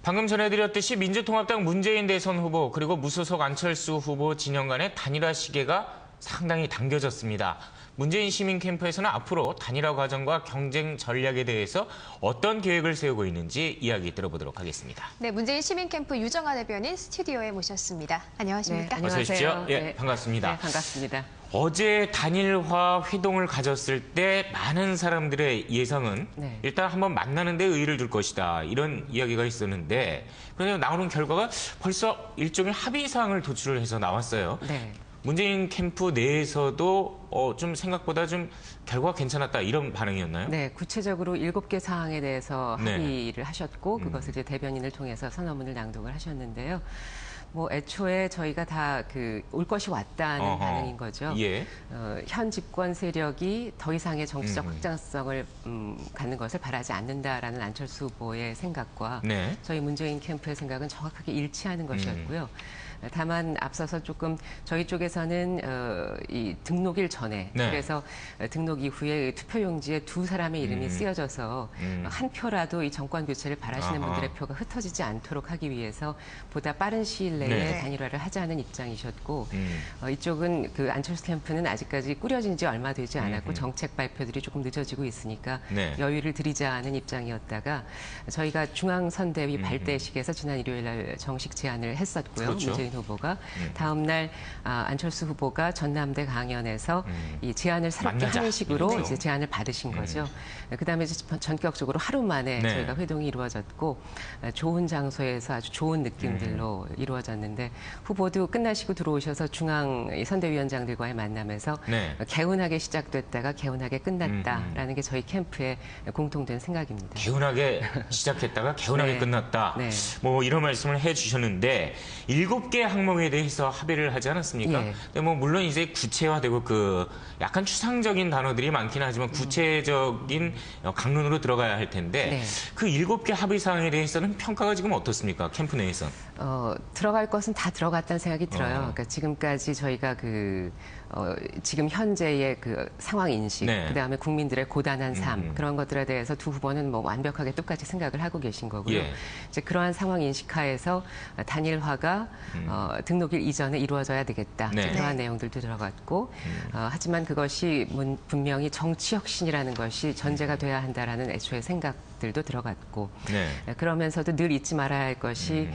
방금 전해드렸듯이 민주통합당 문재인 대선 후보 그리고 무소속 안철수 후보 진영 간의 단일화 시계가 상당히 당겨졌습니다. 문재인 시민 캠프에서는 앞으로 단일화 과정과 경쟁 전략에 대해서 어떤 계획을 세우고 있는지 이야기 들어보도록 하겠습니다. 네, 문재인 시민 캠프 유정아 대변인 스튜디오에 모셨습니다. 안녕하십니까? 네, 어서 오십시오. 예, 반갑습니다. 네, 반갑습니다. 어제 단일화 회동을 가졌을 때 많은 사람들의 예상은 일단 한번 만나는 데 의의를 둘 것이다. 이런 이야기가 있었는데 그런데 나오는 결과가 벌써 일종의 합의사항을 도출을 해서 나왔어요. 네. 문재인 캠프 내에서도 좀 생각보다 좀 결과가 괜찮았다 이런 반응이었나요? 네, 구체적으로 7개 사항에 대해서 합의를 하셨고 그것을 이제 대변인을 통해서 선언문을 낭독을 하셨는데요. 뭐 애초에 저희가 다 올 것이 왔다는 반응인 거죠. 예. 현 집권 세력이 더 이상의 정치적 확장성을 갖는 것을 바라지 않는다라는 안철수 후보의 생각과 저희 문재인 캠프의 생각은 정확하게 일치하는 것이었고요. 다만 앞서서 조금 저희 쪽에서는 이 등록일 전에 그래서 등록 이후에 투표용지에 두 사람의 이름이 쓰여져서 한 표라도 이 정권 교체를 바라시는 분들의 표가 흩어지지 않도록 하기 위해서 보다 빠른 시일 내에 단일화를 하자는 입장이셨고 이쪽은 안철수 캠프는 아직까지 꾸려진 지 얼마 되지 않았고 정책 발표들이 조금 늦어지고 있으니까 여유를 드리자는 입장이었다가 저희가 중앙선대위 발대식에서 지난 일요일 날 정식 제안을 했었고요. 문재인 후보가 다음 날 안철수 후보가 전남대 강연에서 이 제안을 새롭게 하는 식으로 이제 제안을 받으신 거죠. 그다음에 이제 전격적으로 하루 만에 저희가 회동이 이루어졌고 좋은 장소에서 아주 좋은 느낌들로 이루어졌는데 후보도 끝나시고 들어오셔서 중앙 선대위원장들과의 만남에서 개운하게 시작됐다가 개운하게 끝났다라는 게 저희 캠프의 공통된 생각입니다. 개운하게 시작했다가 개운하게 끝났다. 뭐 이런 말씀을 해주셨는데 7개 항목에 대해서 합의를 하지 않았습니까? 근데 뭐 물론 이제 구체화되고 약간 추상적인 단어들이 많긴 하지만 구체적인 강론으로 들어가야 할 텐데 그 7개 합의 사항에 대해서는 평가가 지금 어떻습니까? 캠프 내에서. 들어갈 것은 다 들어갔다는 생각이 들어요. 그러니까 지금까지 저희가 지금 현재의 상황 인식, 그다음에 국민들의 고단한 삶 그런 것들에 대해서 두 후보는 뭐 완벽하게 똑같이 생각을 하고 계신 거고요. 이제 그러한 상황 인식하에서 단일화가 등록일 이전에 이루어져야 되겠다. 그러한 내용들도 들어갔고 하지만 그것이 분명히 정치 혁신이라는 것이 전제가 돼야 한다라는 애초의 생각들도 들어갔고 그러면서도 늘 잊지 말아야 할 것이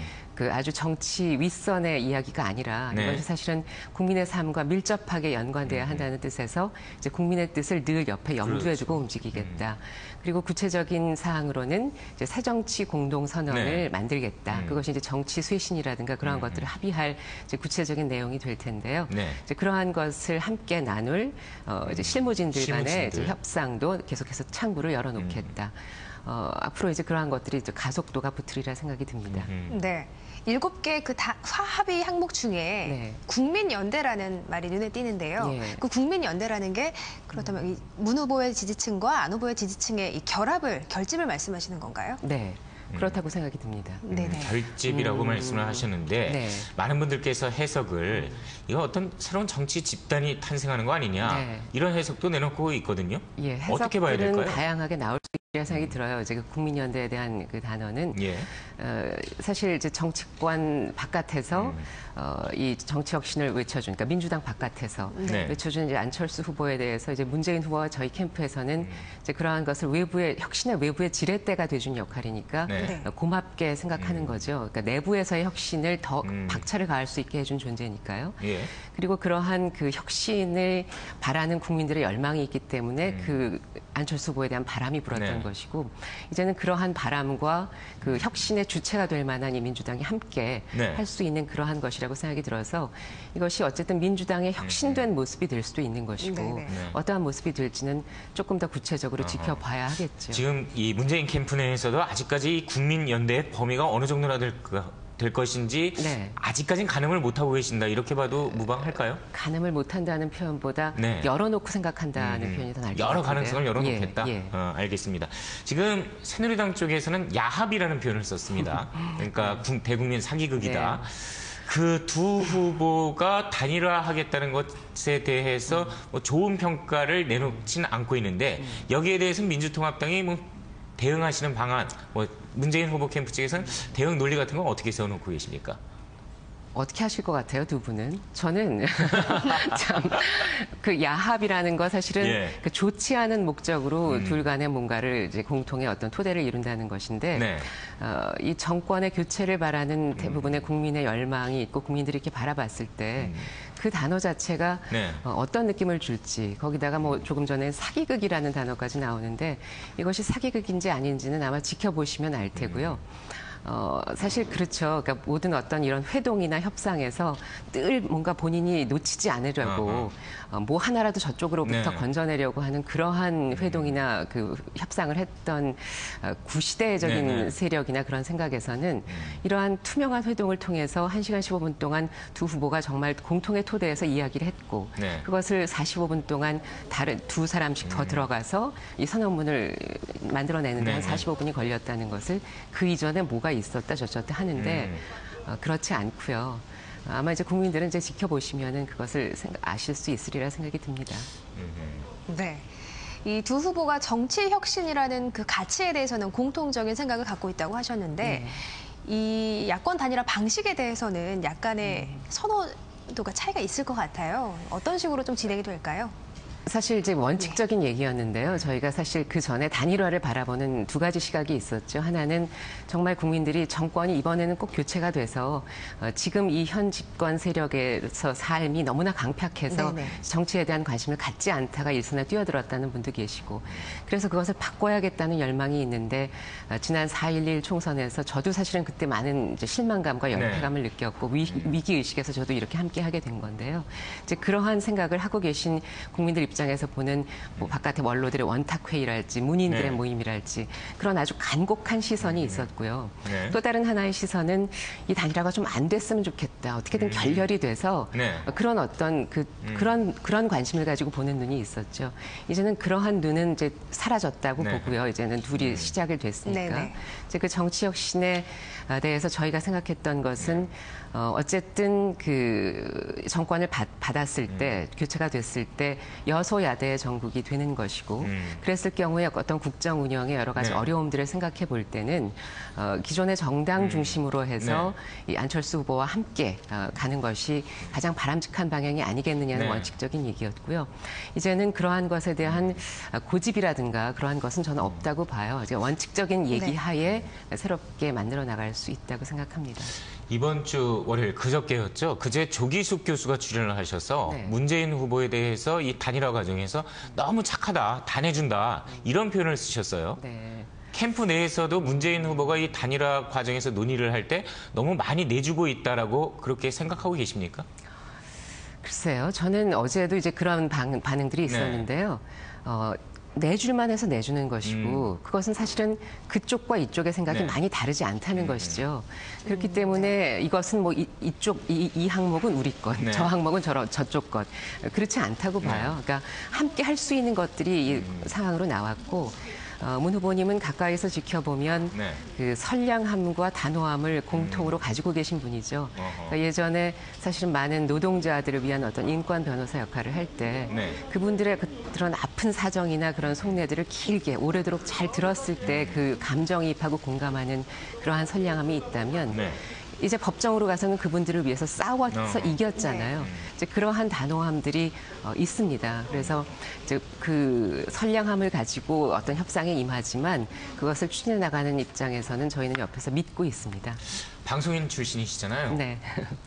아주 정치 윗선의 이야기가 아니라 이것이 사실은 국민의 삶과 밀접하게 연관돼야 한다는 뜻에서 이제 국민의 뜻을 늘 옆에 염두에 두고 움직이겠다. 그리고 구체적인 사항으로는 이제 새정치 공동선언을 만들겠다. 그것이 이제 정치 쇄신이라든가 그러한 것들을 합의할 이제 구체적인 내용이 될 텐데요. 이제 그러한 것을 함께 나눌 이제 실무진들 간의 이제 협상도 계속해서 창구를 열어놓겠다. 앞으로 이제 그러한 것들이 이제 가속도가 붙으리라 생각이 듭니다. 네. 7개 합의 항목 중에 국민연대라는 말이 눈에 띄는데요. 그 국민연대라는 게 그렇다면 이 문 후보의 지지층과 안 후보의 지지층의 이 결집을 말씀하시는 건가요? 네. 그렇다고 생각이 듭니다. 결집이라고 말씀을 하셨는데 많은 분들께서 해석을 이거 어떤 새로운 정치 집단이 탄생하는 거 아니냐 이런 해석도 내놓고 있거든요. 어떻게 봐야 될까요? 다양하게 나올 수 있다는 생각이 들어요. 이제 국민연대에 대한 그 단어는 사실 이제 정치권 바깥에서 이 정치 혁신을 외쳐준, 그러니까 민주당 바깥에서 외쳐준 이제 안철수 후보에 대해서 이제 문재인 후보와 저희 캠프에서는 이제 그러한 것을 혁신의 외부의 지렛대가 돼준 역할이니까 고맙게 생각하는 거죠. 그러니까 내부에서의 혁신을 더 박차를 가할 수 있게 해준 존재니까요. 그리고 그러한 혁신을 바라는 국민들의 열망이 있기 때문에 안철수 후보에 대한 바람이 불었던 것이고 이제는 그러한 바람과 혁신의 주체가 될 만한 이 민주당이 함께 할 수 있는 그러한 것이라고 생각이 들어서 이것이 어쨌든 민주당의 혁신된 모습이 될 수도 있는 것이고 어떠한 모습이 될지는 조금 더 구체적으로 지켜봐야 하겠죠. 지금 이 문재인 캠프 내에서도 아직까지 국민연대의 범위가 어느 정도나 될 것인지 아직까지는 가늠을 못하고 계신다. 이렇게 봐도 무방할까요? 가늠을 못한다는 표현보다 열어놓고 생각한다는 표현이 더 나을 것 같은데요. 여러 가능성을 열어놓겠다? 알겠습니다. 지금 새누리당 쪽에서는 야합이라는 표현을 썼습니다. 그러니까 대국민 사기극이다. 그 두 후보가 단일화하겠다는 것에 대해서 뭐 좋은 평가를 내놓지는 않고 있는데 여기에 대해서는 민주통합당이 뭐 대응하시는 방안, 뭐 문재인 후보 캠프 측에서는 대응 논리 같은 건 어떻게 세워놓고 계십니까? 어떻게 하실 것 같아요, 두 분은? 저는 참 그 야합이라는 거 사실은 그 좋지 않은 목적으로 둘 간에 뭔가를 이제 공통의 어떤 토대를 이룬다는 것인데 네. 이 정권의 교체를 바라는 대부분의 국민의 열망이 있고 국민들이 이렇게 바라봤을 때 그 단어 자체가 어떤 느낌을 줄지 거기다가 뭐 조금 전에 사기극이라는 단어까지 나오는데 이것이 사기극인지 아닌지는 아마 지켜보시면 알 테고요. 사실 그렇죠. 그러니까 모든 어떤 이런 회동이나 협상에서 늘 뭔가 본인이 놓치지 않으려고 뭐 하나라도 저쪽으로부터 건져내려고 하는 그러한 회동이나 그 협상을 했던 구시대적인 세력이나 그런 생각에서는 이러한 투명한 회동을 통해서 1시간 15분 동안 두 후보가 정말 공통의 토대에서 이야기를 했고 그것을 45분 동안 다른 두 사람씩 더 들어가서 이 선언문을 만들어내는 데 한 45분이 걸렸다는 것을 그 이전에 뭐가 있었다 저쩌다 하는데 그렇지 않고요. 아마 이제 국민들은 이제 지켜보시면은 그것을 아실 수 있으리라 생각이 듭니다. 네. 이 두 후보가 정치 혁신이라는 그 가치에 대해서는 공통적인 생각을 갖고 있다고 하셨는데 이 야권 단일화 방식에 대해서는 약간의 선호도가 차이가 있을 것 같아요. 어떤 식으로 좀 진행이 될까요? 사실 이제 원칙적인 얘기였는데요. 저희가 사실 그 전에 단일화를 바라보는 두 가지 시각이 있었죠. 하나는 정말 국민들이 정권이 이번에는 꼭 교체가 돼서 지금 이 현 집권 세력에서 삶이 너무나 강팍해서 정치에 대한 관심을 갖지 않다가 일선에 뛰어들었다는 분도 계시고 그래서 그것을 바꿔야겠다는 열망이 있는데 지난 4.11 총선에서 저도 사실은 그때 많은 이제 실망감과 연패감을 느꼈고 위기의식에서 저도 이렇게 함께하게 된 건데요. 이제 그러한 생각을 하고 계신 국민들 입장에서 보는 뭐 바깥의 원로들의 원탁회의랄지 문인들의 모임이랄지 그런 아주 간곡한 시선이 있었고요. 또 다른 하나의 시선은 이 단일화가 좀 안 됐으면 좋겠다. 어떻게든 결렬이 돼서 그런 어떤 그런 관심을 가지고 보는 눈이 있었죠. 이제는 그러한 눈은 이제 사라졌다고 보고요. 이제는 둘이 시작이 됐으니까. 이제 그 정치 혁신에 대해서 저희가 생각했던 것은 어쨌든 그 정권을 받았을 때 교체가 됐을 때 여소야대의 정국이 되는 것이고 그랬을 경우에 어떤 국정 운영의 여러 가지 어려움들을 생각해 볼 때는 기존의 정당 중심으로 해서 이 안철수 후보와 함께 가는 것이 가장 바람직한 방향이 아니겠느냐는 원칙적인 얘기였고요. 이제는 그러한 것에 대한 고집이라든가 그러한 것은 저는 없다고 봐요. 이제 원칙적인 얘기하에 새롭게 만들어 나갈 수 있다고 생각합니다. 이번 주 월요일 그저께였죠. 그제 조기숙 교수가 출연을 하셔서 문재인 후보에 대해서 이 단일화 과정에서 너무 착하다, 단해준다 이런 표현을 쓰셨어요. 캠프 내에서도 문재인 후보가 이 단일화 과정에서 논의를 할 때 너무 많이 내주고 있다라고 그렇게 생각하고 계십니까? 글쎄요. 저는 어제도 이제 그런 반응들이 있었는데요. 내줄만 해서 내주는 것이고 그것은 사실은 그쪽과 이쪽의 생각이 많이 다르지 않다는 것이죠. 그렇기 때문에 이것은 뭐 이 항목은 우리 것, 저 항목은 저쪽 것. 그렇지 않다고 봐요. 그러니까 함께 할 수 있는 것들이 이 상황으로 나왔고 문 후보님은 가까이서 지켜보면 그 선량함과 단호함을 공통으로 가지고 계신 분이죠. 그러니까 예전에 사실은 많은 노동자들을 위한 어떤 인권 변호사 역할을 할 때 그분들의 그런 아픈 사정이나 그런 속내들을 길게 오래도록 잘 들었을 때 그 감정이입하고 공감하는 그러한 선량함이 있다면 이제 법정으로 가서는 그분들을 위해서 싸워서 이겼잖아요. 이제 그러한 단호함들이 있습니다. 그래서 이제 그 선량함을 가지고 어떤 협상에 임하지만 그것을 추진해 나가는 입장에서는 저희는 옆에서 믿고 있습니다. 방송인 출신이시잖아요.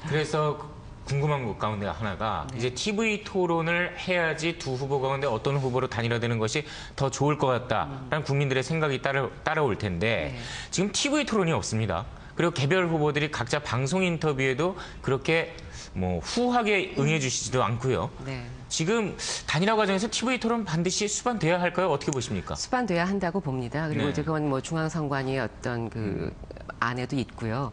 그래서 궁금한 것 가운데 하나가 이제 TV 토론을 해야지 두 후보 가운데 어떤 후보로 단일화되는 것이 더 좋을 것 같다라는 국민들의 생각이 따라올 텐데 지금 TV 토론이 없습니다. 그리고 개별 후보들이 각자 방송 인터뷰에도 그렇게 뭐 후하게 응해 주시지도 않고요. 지금 단일화 과정에서 TV 토론 반드시 수반돼야 할까요? 어떻게 보십니까? 수반돼야 한다고 봅니다. 그리고 이제 그건 뭐 중앙선관위의 어떤 그 안에도 있고요.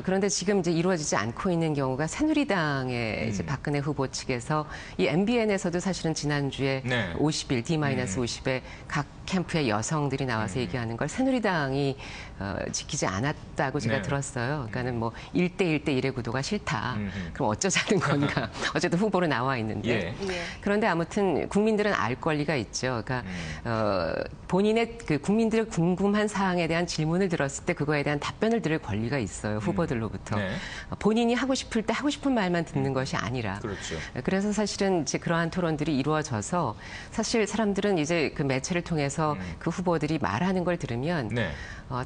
그런데 지금 이제 이루어지지 않고 있는 경우가 새누리당의 이제 박근혜 후보 측에서 이 MBN에서도 사실은 지난주에 50일, D-50에 각 캠프의 여성들이 나와서 얘기하는 걸 새누리당이 지키지 않았다고 제가 네. 들었어요. 그러니까는 뭐 1대1대1의 구도가 싫다. 그럼 어쩌자는 건가. 어쨌든 후보로 나와 있는데. 예. 그런데 아무튼 국민들은 알 권리가 있죠. 그러니까 본인의 그 국민들의 궁금한 사항에 대한 질문을 들었을 때 그거에 대한 답변을 들을 권리가 있어요. 후보들로부터. 네. 본인이 하고 싶을 때 하고 싶은 말만 듣는 것이 아니라. 그렇죠. 그래서 사실은 이제 그러한 토론들이 이루어져서 사실 사람들은 이제 그 매체를 통해서 그 후보들이 말하는 걸 들으면 네.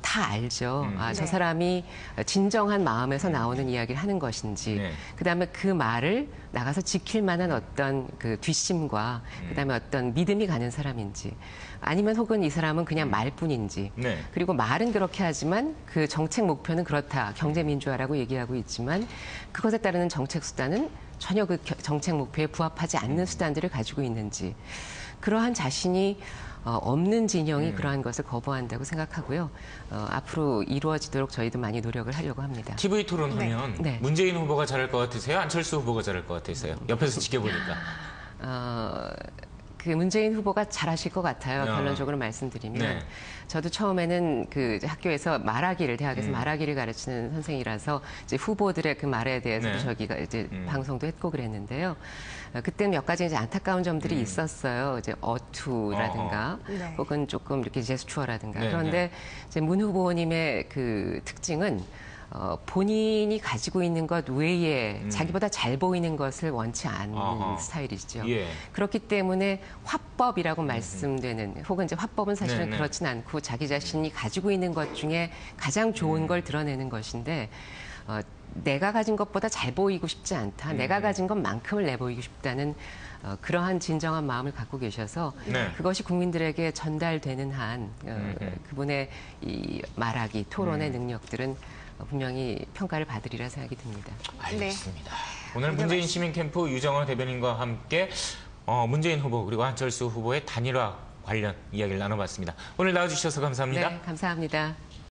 다 알죠. 저 네. 사람이 진정한 마음에서 나오는 이야기를 하는 것인지, 네. 그다음에 그 말을 나가서 지킬 만한 어떤 그 뒷심과 그다음에 어떤 믿음이 가는 사람인지, 아니면 혹은 이 사람은 그냥 말뿐인지. 네. 그리고 말은 그렇게 하지만 그 정책 목표는 그렇다. 경제민주화라고 얘기하고 있지만 그것에 따르는 정책 수단은 전혀 그 정책 목표에 부합하지 않는 수단들을 가지고 있는지. 그러한 자신이 없는 진영이 그러한 것을 거부한다고 생각하고요. 앞으로 이루어지도록 저희도 많이 노력을 하려고 합니다. TV 토론하면 네. 문재인 후보가 잘할 것 같으세요? 안철수 후보가 잘할 것 같으세요? 옆에서 지켜보니까. 그 문재인 후보가 잘하실 것 같아요. 결론적으로 말씀드리면. 네. 저도 처음에는 그 학교에서 말하기를, 대학에서 말하기를 가르치는 선생이라서 이제 후보들의 그 말에 대해서 네. 저기가 이제 방송도 했고 그랬는데요. 그때는 몇 가지 이제 안타까운 점들이 있었어요. 이제 어투라든가 네. 혹은 조금 이렇게 제스처라든가. 네, 그런데 이제 문 후보님의 그 특징은 본인이 가지고 있는 것 외에 자기보다 잘 보이는 것을 원치 않는 스타일이죠. 예. 그렇기 때문에 화법이라고 말씀되는, 혹은 이제 화법은 사실은 네네. 그렇진 않고 자기 자신이 가지고 있는 것 중에 가장 좋은 걸 드러내는 것인데, 내가 가진 것보다 잘 보이고 싶지 않다. 내가 가진 것만큼을 내보이고 싶다는 그러한 진정한 마음을 갖고 계셔서 네. 그것이 국민들에게 전달되는 한 그분의 이 말하기, 토론의 능력들은 분명히 평가를 받으리라 생각이 듭니다. 알겠습니다. 오늘 문재인 시민캠프 유정화 대변인과 함께 문재인 후보 그리고 안철수 후보의 단일화 관련 이야기를 나눠봤습니다. 오늘 나와주셔서 감사합니다. 네, 감사합니다.